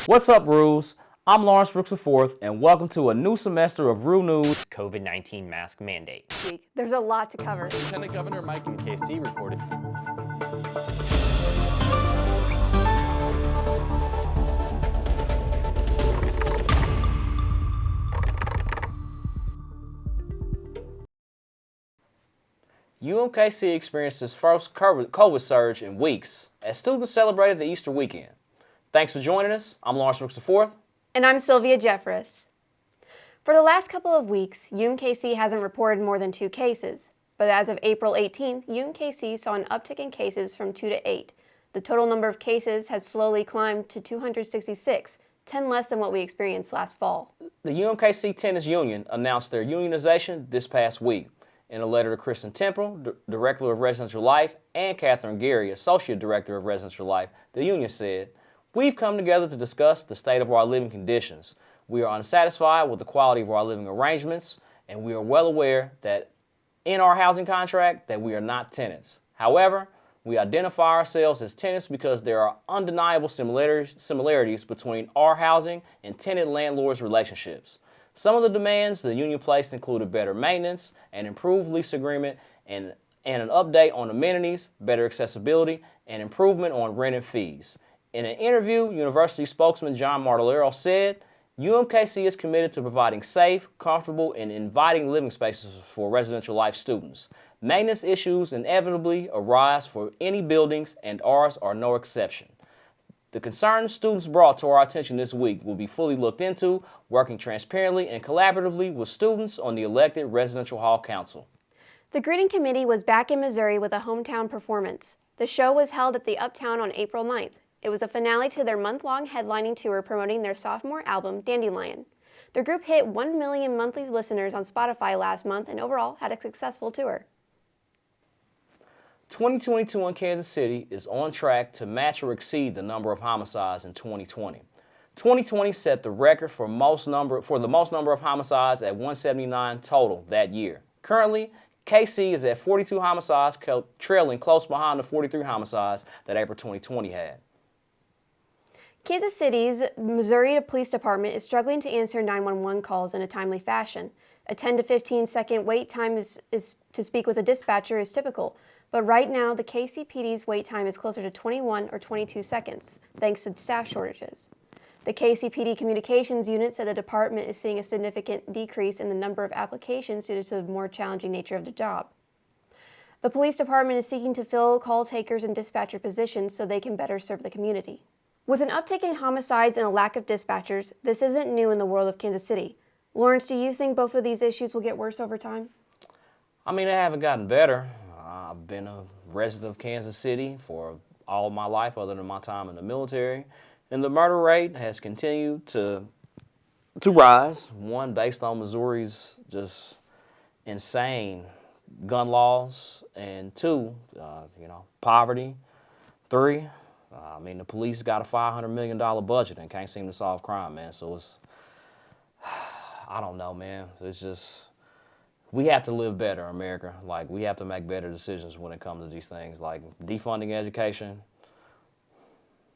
What's up, Roos? I'm Lawrence Brooks IV, and welcome to a new semester of Roo News. COVID-19 mask mandate. There's a lot to cover. Lieutenant Governor Mike UMKC reported. UMKC experienced its first COVID surge in weeks as students celebrated the Easter weekend. Thanks for joining us. I'm Lawrence Brooks IV. And I'm Sylvia Jeffress. For the last couple of weeks, UMKC hasn't reported more than 2 cases. But as of April 18th, UMKC saw an uptick in cases from 2 to 8. The total number of cases has slowly climbed to 266, 10 less than what we experienced last fall. The UMKC Tenants Union announced their unionization this past week. In a letter to Kristen Temple, Director of Residential Life, and Catherine Gary, Associate Director of Residential Life, the union said, "We've come together to discuss the state of our living conditions. We are unsatisfied with the quality of our living arrangements, and we are well aware that in our housing contract that we are not tenants. However, we identify ourselves as tenants because there are undeniable similarities between our housing and tenant-landlords relationships. Some of the demands the union placed included better maintenance, an improved lease agreement, and an update on amenities, better accessibility, and improvement on rent and fees." In an interview, University spokesman John Martellero said, UMKC is committed to providing safe, comfortable, and inviting living spaces for residential life students. Maintenance issues inevitably arise for any buildings, and ours are no exception. The concerns students brought to our attention this week will be fully looked into, working transparently and collaboratively with students on the elected Residential Hall Council. The greeting committee was back in Missouri with a hometown performance. The show was held at the Uptown on April 9th. It was a finale to their month-long headlining tour promoting their sophomore album, Dandelion. Their group hit 1 million monthly listeners on Spotify last month and overall had a successful tour. 2022 in Kansas City is on track to match or exceed the number of homicides in 2020. 2020 set the record for the most number of homicides at 179 total that year. Currently, KC is at 42 homicides, trailing close behind the 43 homicides that April 2020 had. Kansas City's Missouri Police Department is struggling to answer 911 calls in a timely fashion. A 10 to 15 second wait time is to speak with a dispatcher is typical, but right now the KCPD's wait time is closer to 21 or 22 seconds, thanks to staff shortages. The KCPD Communications Unit said the department is seeing a significant decrease in the number of applications due to the more challenging nature of the job. The police department is seeking to fill call takers and dispatcher positions so they can better serve the community. With an uptick in homicides and a lack of dispatchers, this isn't new in the world of Kansas City. Lawrence, do you think both of these issues will get worse over time? I mean, they haven't gotten better. I've been a resident of Kansas City for all of my life other than my time in the military, and the murder rate has continued to rise. One, based on Missouri's just insane gun laws, and two, poverty. Three, the police got a $500 million budget and can't seem to solve crime, man. So it's, I don't know, man. It's just, we have to live better, America. Like, we have to make better decisions when it comes to these things, like defunding education,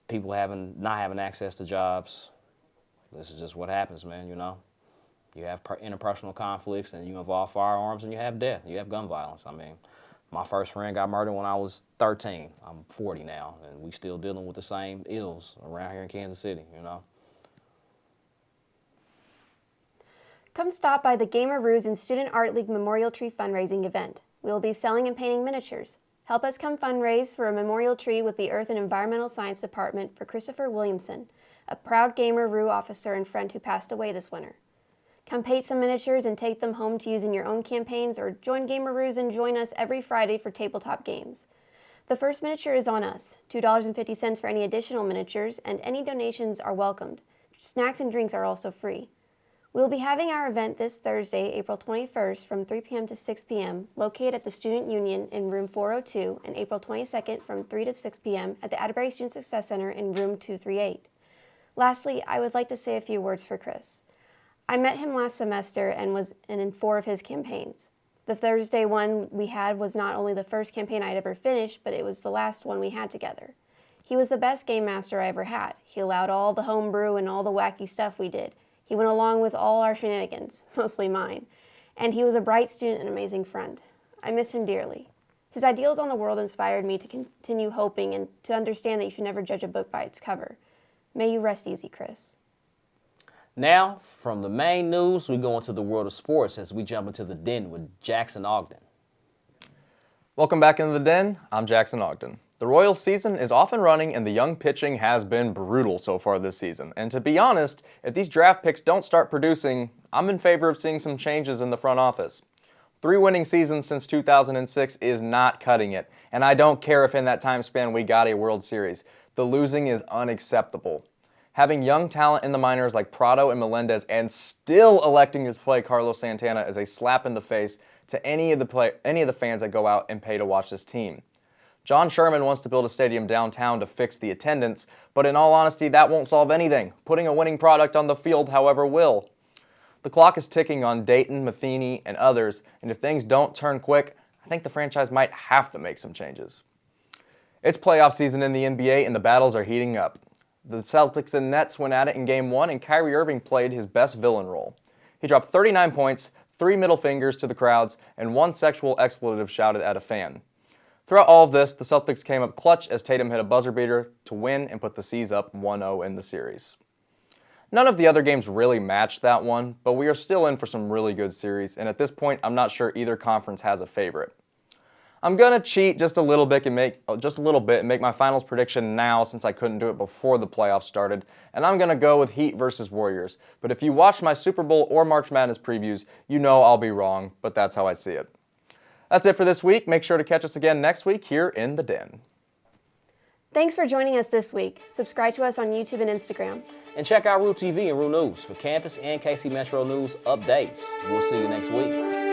people not having access to jobs. This is just what happens, man, You have interpersonal conflicts, and you involve firearms, and you have death. You have gun violence. My first friend got murdered when I was 13. I'm 40 now, and we still dealing with the same ills around here in Kansas City, Come stop by the Gamer Roos and Student Art League Memorial Tree fundraising event. We will be selling and painting miniatures. Help us come fundraise for a memorial tree with the Earth and Environmental Science Department for Christopher Williamson, a proud Gamer Roo officer and friend who passed away this winter. Come paint some miniatures and take them home to use in your own campaigns, or join Gamer Roos and join us every Friday for tabletop games. The first miniature is on us, $2.50 for any additional miniatures, and any donations are welcomed. Snacks and drinks are also free. We will be having our event this Thursday, April 21st from 3 p.m. to 6 p.m. located at the Student Union in room 402, and April 22nd from 3 to 6 p.m. at the Atterbury Student Success Center in room 238. Lastly, I would like to say a few words for Chris. I met him last semester and was in 4 of his campaigns. The Thursday one we had was not only the first campaign I'd ever finished, but it was the last one we had together. He was the best game master I ever had. He allowed all the home brew and all the wacky stuff we did. He went along with all our shenanigans, mostly mine. And he was a bright student and amazing friend. I miss him dearly. His ideals on the world inspired me to continue hoping and to understand that you should never judge a book by its cover. May you rest easy, Chris. Now, from the main news, we go into the world of sports as we jump into the Den with Jackson Ogden. Welcome back into the Den. I'm Jackson Ogden. The Royals season is off and running, and the young pitching has been brutal so far this season. And to be honest, if these draft picks don't start producing, I'm in favor of seeing some changes in the front office. 3 winning seasons since 2006 is not cutting it, and I don't care if in that time span we got a World Series. The losing is unacceptable. Having young talent in the minors like Prado and Melendez and still electing to play Carlos Santana is a slap in the face to any of the fans that go out and pay to watch this team. John Sherman wants to build a stadium downtown to fix the attendance, but in all honesty, that won't solve anything. Putting a winning product on the field, however, will. The clock is ticking on Dayton, Matheny, and others, and if things don't turn quick, I think the franchise might have to make some changes. It's playoff season in the NBA, and the battles are heating up. The Celtics and Nets went at it in Game 1, and Kyrie Irving played his best villain role. He dropped 39 points, 3 middle fingers to the crowds, and 1 sexual expletive shouted at a fan. Throughout all of this, the Celtics came up clutch as Tatum hit a buzzer beater to win and put the C's up 1-0 in the series. None of the other games really matched that one, but we are still in for some really good series, and at this point, I'm not sure either conference has a favorite. I'm gonna cheat just a little bit and make my finals prediction now since I couldn't do it before the playoffs started, and I'm gonna go with Heat versus Warriors. But if you watch my Super Bowl or March Madness previews, you know I'll be wrong, but that's how I see it. That's it for this week. Make sure to catch us again next week here in the Den. Thanks for joining us this week. Subscribe to us on YouTube and Instagram. And check out RooTV and Roo News for campus and KC Metro News updates. We'll see you next week.